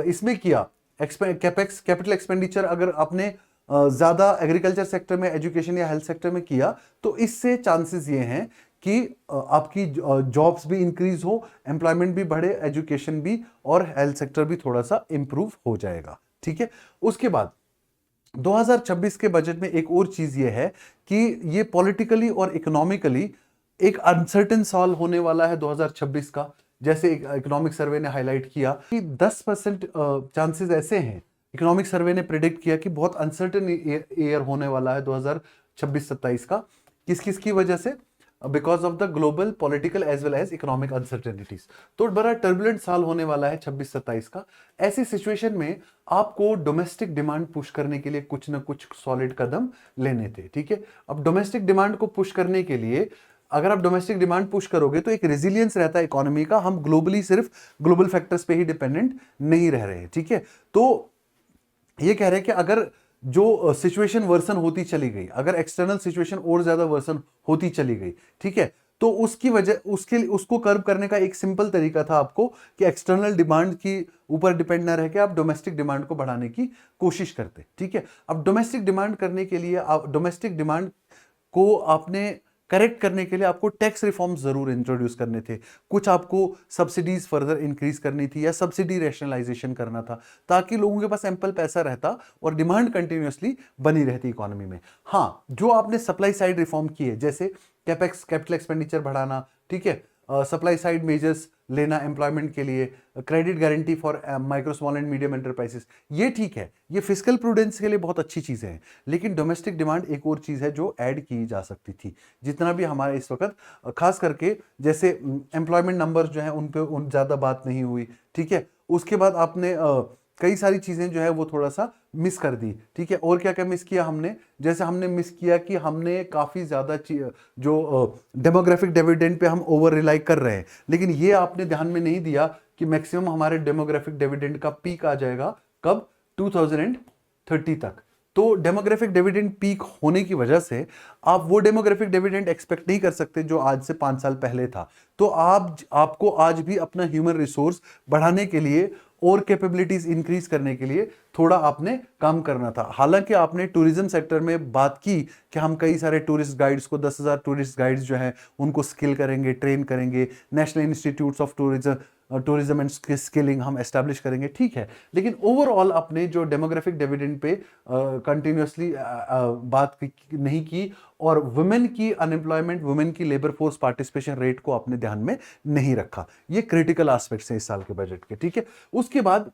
इसमें किया कैपेक्स, कैपिटल एक्सपेंडिचर अगर आपने ज्यादा एग्रीकल्चर सेक्टर में, एजुकेशन या हेल्थ सेक्टर में किया, तो इससे चांसेस ये हैं कि आपकी जॉब्स भी इंक्रीज हो, एम्प्लॉयमेंट भी बढ़े, एजुकेशन भी और हेल्थ सेक्टर भी थोड़ा सा इंप्रूव हो जाएगा, ठीक है। उसके बाद 2026 के बजट में एक और चीज ये है कि ये पॉलिटिकली और इकोनॉमिकली एक अनसर्टेन साल होने वाला है 2026 का। जैसे इकोनॉमिक सर्वे ने हाईलाइट किया कि 10% चांसेस ऐसे हैं, इकोनॉमिक सर्वे ने प्रेडिक्ट किया कि बहुत अनसर्टेन ईयर होने वाला है 2026-27 का। किस किस की वजह से? Because of the global political as well as economic uncertainties. तो बड़ा टर्बुलेंट साल होने वाला है 26-27 का। ऐसी सिचुएशन में आपको डोमेस्टिक डिमांड पुश करने के लिए कुछ ना कुछ सॉलिड कदम लेने थे, ठीक है। अब डोमेस्टिक डिमांड को पुश करने के लिए अगर आप डोमेस्टिक डिमांड पुश करोगे तो एक रेजिलियंस रहता है इकोनॉमी का, हम ग्लोबली सिर्फ ग्लोबल फैक्टर्स पे ही डिपेंडेंट नहीं रह रहे हैं, ठीक है। तो ये कह रहे हैं कि अगर जो सिचुएशन वर्सन होती चली गई, अगर एक्सटर्नल सिचुएशन और ज्यादा वर्सन होती चली गई, ठीक है, तो उसकी वजह उसको कर्व करने का एक सिंपल तरीका था आपको कि एक्सटर्नल डिमांड की ऊपर डिपेंड ना रह के आप डोमेस्टिक डिमांड को बढ़ाने की कोशिश करते, ठीक है। अब डोमेस्टिक डिमांड करने के लिए डोमेस्टिक डिमांड को आपने करेक्ट करने के लिए आपको टैक्स रिफॉर्म्स जरूर इंट्रोड्यूस करने थे, कुछ आपको सब्सिडीज फर्दर इंक्रीज करनी थी या सब्सिडी रैशनलाइजेशन करना था, ताकि लोगों के पास एम्पल पैसा रहता और डिमांड कंटिन्यूअसली बनी रहती इकोनॉमी में। हाँ, जो आपने सप्लाई साइड रिफॉर्म किए, जैसे कैपेक्स, कैपिटल एक्सपेंडिचर बढ़ाना, ठीक है, सप्लाई साइड मेजर्स लेना एम्प्लॉयमेंट के लिए, credit guarantee for micro small and medium enterprises, ये ठीक है, ये फिस्कल प्रूडेंस के लिए बहुत अच्छी चीजें हैं। लेकिन डोमेस्टिक डिमांड एक और चीज है जो ऐड की जा सकती थी। जितना भी हमारे इस वक्त खास करके जैसे एम्प्लॉयमेंट नंबर्स जो है उन पे ज्यादा बात नहीं हुई, ठीक है। उसके बाद आपने कई सारी चीजें जो है वो थोड़ा सा मिस कर दी, ठीक है। और क्या क्या मिस किया हमने? जैसे हमने मिस किया कि हमने काफी ज्यादा जो डेमोग्राफिक डिविडेंड पे हम ओवर रिलाई कर रहे हैं, लेकिन ये आपने ध्यान में नहीं दिया कि मैक्सिमम हमारे डेमोग्राफिक डिविडेंड का पीक आ जाएगा कब? 2030 तक, तो डेमोग्राफिक डिविडेंड पीक होने की वजह से आप वो डेमोग्राफिक डिविडेंड एक्सपेक्ट नहीं कर सकते जो आज से 5 साल पहले था। तो आपको आज भी अपना ह्यूमन रिसोर्स बढ़ाने के लिए और कैपेबिलिटीज इंक्रीज करने के लिए थोड़ा आपने काम करना था। हालांकि आपने टूरिज्म सेक्टर में बात की कि हम कई सारे टूरिस्ट गाइड्स को 10,000 टूरिस्ट गाइड्स जो हैं उनको स्किल करेंगे, ट्रेन करेंगे, national institutes of tourism and skilling हम एस्टैब्लिश करेंगे, ठीक है। लेकिन ओवरऑल अपने जो डेमोग्राफिक डिविडेंड पे कंटिन्यूसली बात नहीं की, और वुमेन की अनएम्प्लॉयमेंट, वुमेन की लेबर फोर्स पार्टिसिपेशन रेट को आपने ध्यान में नहीं रखा। ये क्रिटिकल एस्पेक्ट्स हैं इस साल के बजट के, ठीक है। उसके बाद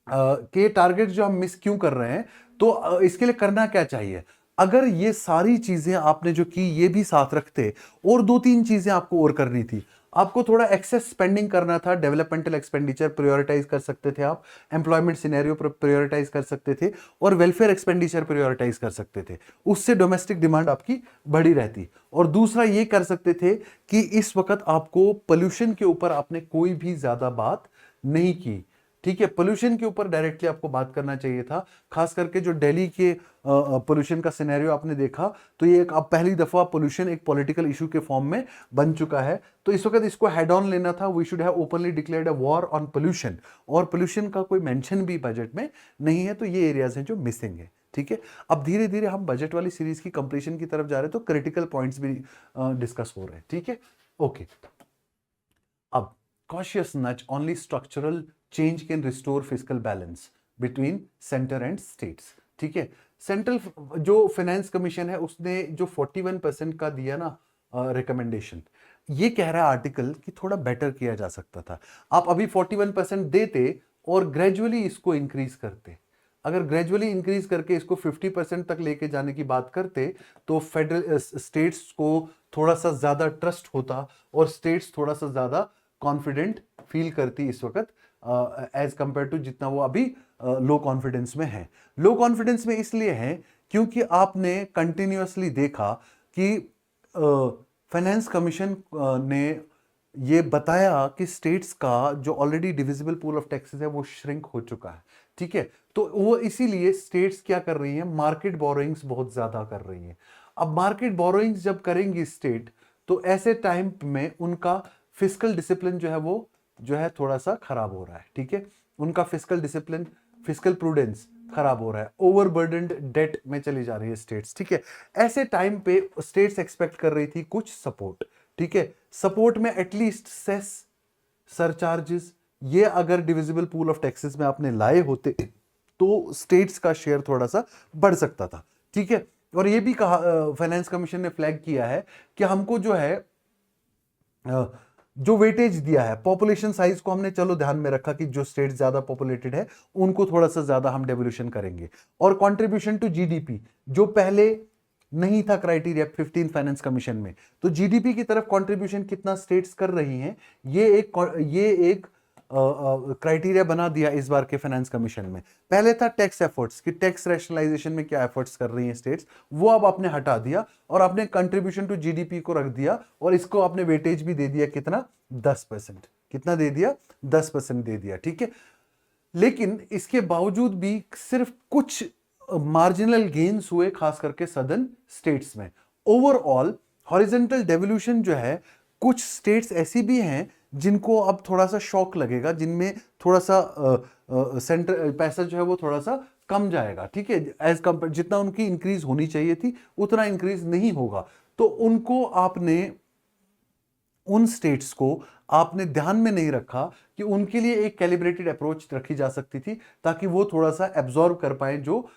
के टारगेट जो हम मिस क्यों कर रहे हैं, तो इसके लिए करना क्या चाहिए। अगर ये सारी चीजें आपने जो की ये भी साथ रखते, और 2-3 चीजें आपको और करनी थी। आपको थोड़ा एक्सेस स्पेंडिंग करना था, डेवलपमेंटल एक्सपेंडिचर प्रायोरिटाइज कर सकते थे आप, एम्प्लॉयमेंट सिनेरियो प्रायोरिटाइज कर सकते थे, और वेलफेयर एक्सपेंडिचर प्रायोरिटाइज कर सकते थे। उससे डोमेस्टिक डिमांड आपकी बढ़ी रहती। और दूसरा ये कर सकते थे कि इस वक्त आपको पोल्यूशन के ऊपर आपने कोई भी ज्यादा बात नहीं की, ठीक है। पोल्यूशन के ऊपर डायरेक्टली आपको बात करना चाहिए था। खास करके जो दिल्ली के पोल्यूशन का सिनेरियो आपने देखा, तो ये एक अब पहली दफा पोल्यूशन एक पॉलिटिकल इशू के फॉर्म में बन चुका है। तो इस वक्त इसको हेड ऑन लेना था। We should have openly declared a war on pollution, और पोल्यूशन का कोई मेंशन भी बजट में नहीं है। तो ये एरियाज हैं जो मिसिंग है, ठीक है। अब धीरे धीरे हम बजट वाली सीरीज की कंप्लीशन की तरफ जा रहे हैं, तो क्रिटिकल पॉइंट्स भी डिस्कस हो रहे हैं, ठीक है। ओके, अब cautious nudge, only structural change can restore fiscal balance between center and states, ठीक है। सेंट्रल जो फाइनेंस कमीशन है उसने जो 41% का दिया ना रिकमेंडेशन, ये कह रहा है आर्टिकल कि थोड़ा बेटर किया जा सकता था। आप अभी 41% देते और ग्रेजुअली इसको इंक्रीज करते। अगर ग्रेजुअली इंक्रीज करके इसको 50% तक लेके जाने की बात करते, तो फेडरल स्टेट्स को थोड़ा सा ज्यादा ट्रस्ट होता, और स्टेट्स थोड़ा सा ज्यादा कॉन्फिडेंट फील करती इस वक्त एज कंपेयर टू जितना वो अभी लो कॉन्फिडेंस में है। लो कॉन्फिडेंस में इसलिए है क्योंकि आपने कंटिन्यूअसली देखा कि फाइनेंस कमीशन ने ये बताया कि स्टेट्स का जो already divisible pool of taxes है वो श्रिंक हो चुका है, ठीक है। तो वो इसीलिए स्टेट्स क्या कर रही हैं, मार्केट बोरोइंग्स बहुत ज्यादा कर रही हैं। अब मार्केट बोरोइंग्स जब करेंगी स्टेट, तो ऐसे टाइम में उनका फिस्कल डिसिप्लिन जो है वो जो है थोड़ा सा खराब हो रहा है, ठीक है। उनका फिस्कल डिसिप्लिन, फिस्कल प्रूडेंस खराब हो रहा है, ओवरबर्डन्ड डेट में चली जा रही है स्टेट्स, ठीक है। ऐसे टाइम पे स्टेट्स एक्सपेक्ट कर रही थी कुछ सपोर्ट, ठीक है। सपोर्ट में एटलीस्ट सेस, सरचार्जेस, ये अगर डिविजिबल पूल ऑफ टैक्सेस में आपने लाए होते तो स्टेट्स का शेयर थोड़ा सा बढ़ सकता था, ठीक है। और ये भी कहा फाइनेंस कमीशन ने फ्लैग किया है कि हमको जो है जो वेटेज दिया है पॉपुलेशन साइज को, हमने चलो ध्यान में रखा कि जो स्टेट ज्यादा पॉपुलेटेड है उनको थोड़ा सा ज्यादा हम डेवोल्यूशन करेंगे। और कंट्रीब्यूशन टू जीडीपी जो पहले नहीं था क्राइटेरिया 15 फाइनेंस कमीशन में, तो जीडीपी की तरफ कंट्रीब्यूशन कितना स्टेट्स कर रही हैं, ये एक क्राइटेरिया बना दिया इस बार के फाइनेंस कमीशन में। पहले था टैक्स एफर्ट्स कि टैक्स रैशनलाइजेशन में क्या एफर्ट्स कर रही हैं स्टेट्स, वो अब आपने हटा दिया और आपने कंट्रीब्यूशन टू जीडीपी को रख दिया, और इसको आपने वेटेज भी दे दिया कितना, 10%। कितना दे दिया, 10% दे दिया, ठीक है। लेकिन इसके बावजूद भी सिर्फ कुछ मार्जिनल गेन्स हुए, खास करके सदर्न स्टेट्स में। ओवरऑल हॉरिजॉन्टल डेवोल्यूशन जो है, कुछ स्टेट्स ऐसी भी हैं जिनको अब थोड़ा सा शॉक लगेगा, जिनमें थोड़ा सा सेंटर पैसा जो है वो थोड़ा सा कम जाएगा, ठीक है। एज कंपेयर जितना उनकी इंक्रीज होनी चाहिए थी उतना इंक्रीज नहीं होगा। तो उनको आपने, उन स्टेट्स को आपने ध्यान में नहीं रखा कि उनके लिए एक कैलिब्रेटेड अप्रोच रखी जा सकती थी, ताकि वो थोड़ा सा एब्जॉर्ब कर पाए जो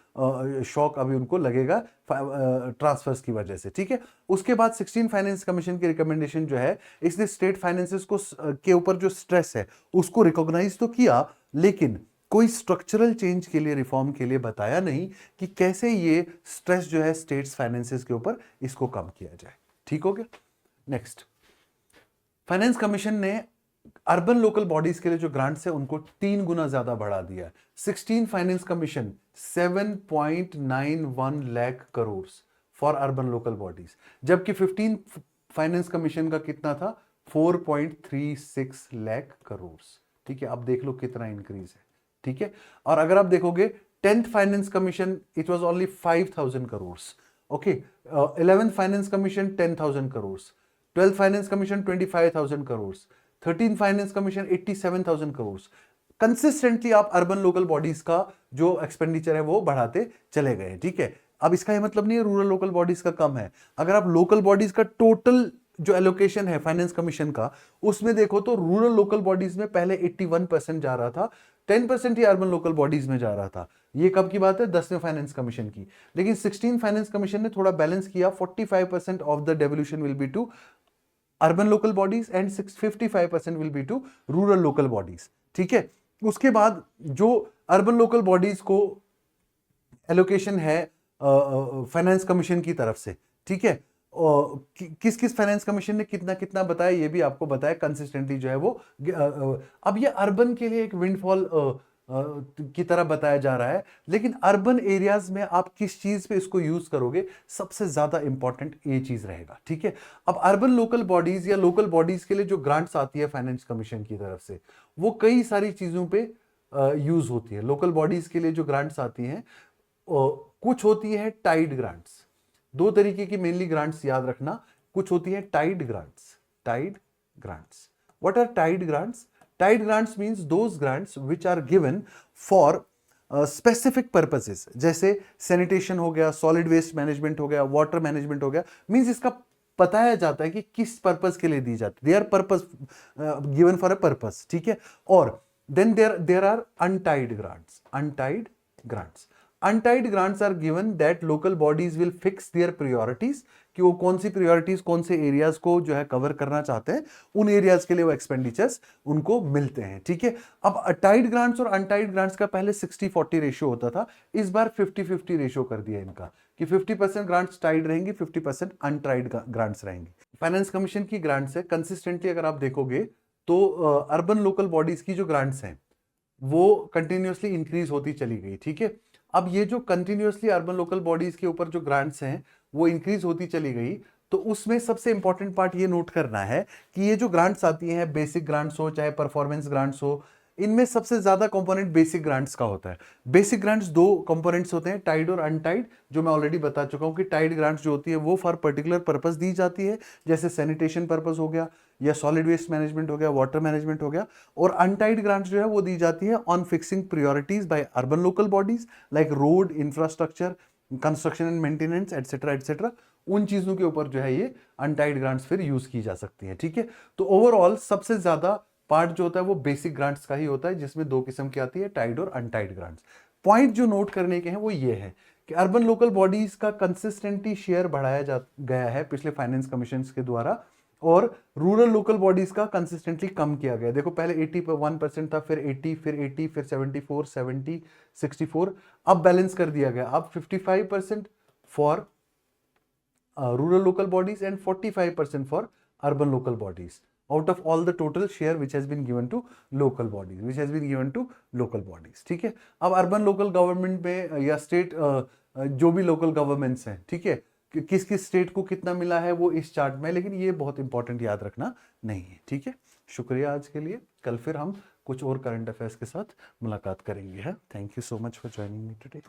शॉक अभी उनको लगेगा ट्रांसफर्स की वजह से, ठीक है। उसके बाद 16 फाइनेंस कमीशन की रिकमेंडेशन जो है, इसने स्टेट फाइनेंसेस को के ऊपर जो स्ट्रेस है उसको रिकॉग्नाइज तो किया, लेकिन कोई स्ट्रक्चरल चेंज के लिए, रिफॉर्म के लिए बताया नहीं कि कैसे ये स्ट्रेस जो है स्टेट्स फाइनेंसेस के ऊपर, इसको कम किया जाए, ठीक हो गया। नेक्स्ट, फाइनेंस कमीशन ने अर्बन लोकल बॉडीज के लिए जो ग्रांट्स है उनको 3 गुना ज्यादा बढ़ा दिया है। 16 finance commission 7.91 lakh crore for urban local bodies, जबकि 15 फाइनेंस कमीशन का कितना था, 4.36 लाख करोड़, ठीक है। अब देख लो कितना इंक्रीज है, ठीक है। और अगर आप देखोगे 10th finance commission, it was only 5,000 crores. Okay. 11th finance commission, 10,000 crores. 12th finance commission, 25,000 crores. 13th finance commission, 87,000 crores. Consistently आप अर्बन लोकल बॉडीज का जो एक्सपेंडिचर है वो बढ़ाते चले गए, ठीक है। अब इसका ये मतलब नहीं है रूरल लोकल बॉडीज का कम है। अगर आप लोकल बॉडीज का टोटल जो एलोकेशन है फाइनेंस कमीशन का, उसमें देखो तो रूरल लोकल बॉडीज में पहले 81% जा रहा था, 10% ही अर्बन लोकल बॉडीज में जा रहा था। ये कब की बात है? 10वें फाइनेंस कमीशन की। लेकिन 16 फाइनेंस कमीशन ने थोड़ा बैलेंस किया, 45% of the devolution will be to urban local bodies and 55% will be to rural local bodies, ठीक है। उसके बाद जो अर्बन लोकल बॉडीज को एलोकेशन है फाइनेंस कमीशन की तरफ से, ठीक है, किस किस फाइनेंस कमीशन ने कितना कितना बताया ये भी आपको बताया कंसिस्टेंटली जो है वो। अब ये अर्बन के लिए एक विंडफॉल की तरह बताया जा रहा है, लेकिन अर्बन एरियाज में आप किस चीज पे इसको यूज करोगे सबसे ज्यादा इंपॉर्टेंट ये चीज रहेगा, ठीक है। अब अर्बन लोकल बॉडीज या लोकल बॉडीज के लिए जो ग्रांट्स आती है फाइनेंस कमीशन की तरफ से, वो कई सारी चीजों पे यूज होती है। लोकल बॉडीज के लिए जो ग्रांट्स आती हैं, कुछ होती है टाइड ग्रांट्स। दो तरीके की मेनली ग्रांट्स याद रखना। कुछ होती है tied grants. Tied grants, what are tied grants? Tied grants means those grants which are given for specific purposes, जैसे सैनिटेशन हो गया, सॉलिड वेस्ट मैनेजमेंट हो गया, वाटर मैनेजमेंट हो गया। मींस इसका बताया जाता है कि किस पर्पस के लिए दी जाती है, they are purpose given for a purpose, ठीक है। और then there are untied grants. Untied grants, untied grants are given that local bodies will fix their priorities, कि वो कौन सी प्रायोरिटीज, कौन से एरियाज को जो है कवर करना चाहते हैं, उन एरियाज के लिए वो एक्सपेंडिचर्स उनको मिलते हैं, ठीक है। अब टाइड ग्रांट्स और अनटाइड ग्रांट्स का पहले 60-40 रेशियो होता था, इस बार 50-50 रेशियो कर दिया इनका, कि 50% ग्रांट्स टाइड रहेंगी, 50% अनटाइड ग्रांट्स रहेंगी। फाइनेंस कमीशन की ग्रांट्स है कंसिस्टेंटली अगर आप देखोगे तो अर्बन लोकल बॉडीज की जो ग्रांट्स हैं वो कंटिन्यूसली इंक्रीज होती चली गई, ठीक है। अब ये जो कंटिन्यूसली अर्बन लोकल बॉडीज के ऊपर जो ग्रांट्स हैं वो इंक्रीज होती चली गई, तो उसमें सबसे इंपॉर्टेंट पार्ट ये नोट करना है कि ये जो ग्रांट्स आती हैं, बेसिक ग्रांट्स हो चाहे परफॉर्मेंस ग्रांट्स हो, इनमें सबसे ज्यादा कंपोनेंट बेसिक ग्रांट्स का होता है। बेसिक ग्रांट्स दो कंपोनेंट्स होते हैं, टाइड और अनटाइड, जो मैं ऑलरेडी बता चुका हूं कि टाइड ग्रांट्स जो होती है वो फॉर पर्टिकुलर पर्पस दी जाती है, जैसे सैनिटेशन पर्पस हो गया या सॉलिड वेस्ट मैनेजमेंट हो गया, वाटर मैनेजमेंट हो गया। और अनटाइड ग्रांट्स जो है वो दी जाती है on fixing priorities by urban local bodies like road, infrastructure, construction and maintenance etcetera etcetera. उन चीजों के ऊपर जो है ये अनटाइड ग्रांट्स फिर यूज की जा सकती हैं, ठीक है। तो ओवरऑल सबसे ज्यादा पार्ट जो होता है वो बेसिक ग्रांट्स का ही होता है, जिसमें दो किस्म की आती है, टाइड और अनटाइड ग्रांट्स। पॉइंट जो नोट करने के हैं वो ये है कि अर्बन लोकल बॉडीज का कंसिस्टेंटली शेयर बढ़ाया जा गया है पिछले फाइनेंस कमीशन के द्वारा, और रूरल लोकल बॉडीज का कंसिस्टेंटली कम किया गया। देखो पहले 81% था, फिर 80, फिर 80, फिर 74, 70, 64, अब बैलेंस कर दिया गया। अब 55% for rural local bodies and 45% for urban local bodies out of all the total share which has been given to local bodies, which has been given to local bodies, ठीक है। अब अर्बन लोकल गवर्नमेंट में या state जो भी local governments हैं, ठीक है, किस किस स्टेट को कितना मिला है वो इस चार्ट में, लेकिन ये बहुत इंपॉर्टेंट याद रखना नहीं है, ठीक है। शुक्रिया आज के लिए। कल फिर हम कुछ और करंट अफेयर्स के साथ मुलाकात करेंगे। Thank you so much for joining me today.